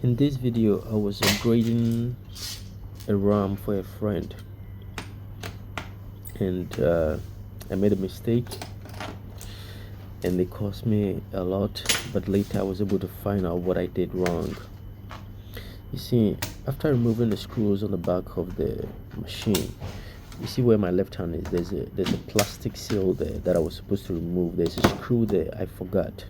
In this video, I was upgrading a RAM for a friend, and I made a mistake, and it cost me a lot. But later, I was able to find out what I did wrong. You see, after removing the screws on the back of the machine, you see where my left hand is. There's a plastic seal there that I was supposed to remove. There's a screw there I forgot.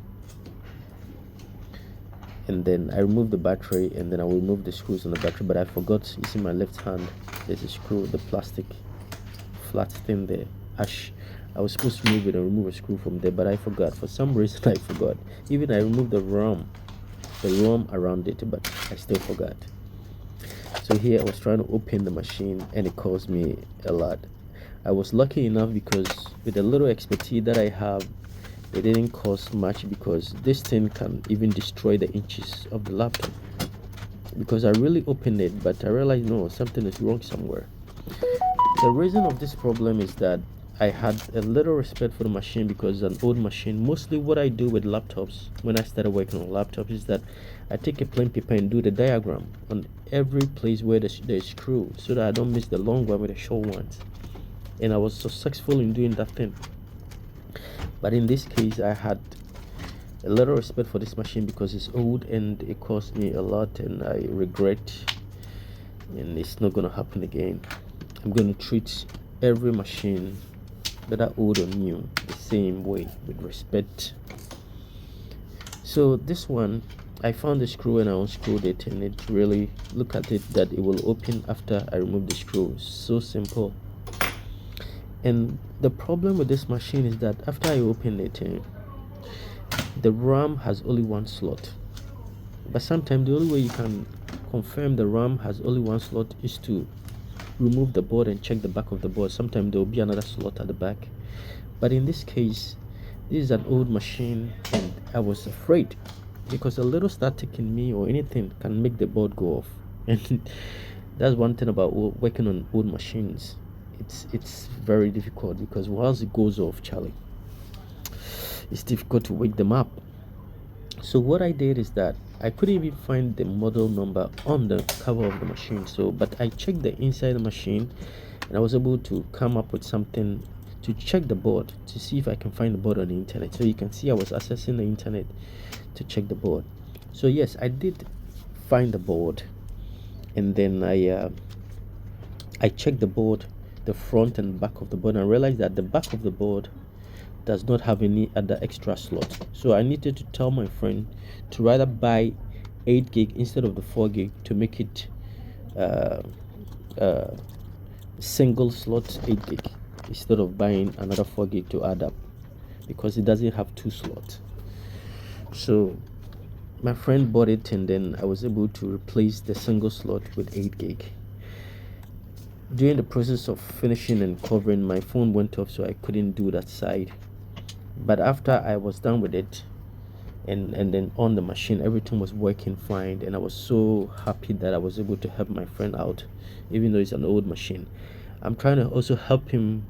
And then I removed the battery, and then I will remove the screws on the battery, but I forgot. You see my left hand, there's a screw, the plastic flat thing there. I was supposed to remove it and remove a screw from there, but I forgot. For some reason I forgot. Even I removed the ROM around it, but I still forgot. So here I was trying to open the machine, and it cost me a lot. I was lucky enough because with the little expertise that I have, it didn't cost much, because this thing can even destroy the inches of the laptop. Because I really opened it, but I realized no, something is wrong somewhere. The reason of this problem is that I had a little respect for the machine, because it's an old machine. Mostly what I do with laptops when I started working on laptops is that I take a plain paper and do the diagram on every place where there's screw, so that I don't miss the long one with the short ones. And I was successful in doing that thing. But in this case, I had a little respect for this machine because it's old and it cost me a lot, and I regret, and it's not gonna happen again. I'm gonna treat every machine, whether old or new, the same way, with respect. So this one, I found the screw and I unscrewed it, and it really, look at it, that it will open after I remove the screw. So simple. And the problem with this machine is that after I open it, the RAM has only one slot. But sometimes the only way you can confirm the RAM has only one slot is to remove the board and check the back of the board. Sometimes there will be another slot at the back. But in this case, this is an old machine, and I was afraid, because a little static in me or anything can make the board go off. And that's one thing about working on old machines. It's very difficult, because once it goes off, Charlie, it's difficult to wake them up. So what I did is that I couldn't even find the model number on the cover of the machine. But I checked the inside of the machine, and I was able to come up with something to check the board, to see if I can find the board on the internet. So you can see I was accessing the internet to check the board. So yes, I did find the board, and then I checked the board, the front and back of the board, and I realized that the back of the board does not have any other extra slot. So I needed to tell my friend to rather buy 8 gig instead of the 4 gig, to make it uh, uh, single slot 8 gig, instead of buying another 4 gig to add up, because it doesn't have 2 slots. So my friend bought it, and then I was able to replace the single slot with 8 gig. During the process of finishing and covering, my phone went off, so I couldn't do that side. But after I was done with it, and then on the machine, everything was working fine, and I was so happy that I was able to help my friend out, even though it's an old machine. I'm trying to also help him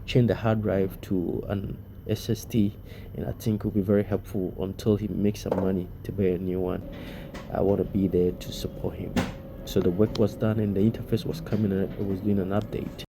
change the hard drive to an SSD, and I think it will be very helpful until he makes some money to buy a new one. I want to be there to support him. So the work was done, and the interface was coming, and it was doing an update.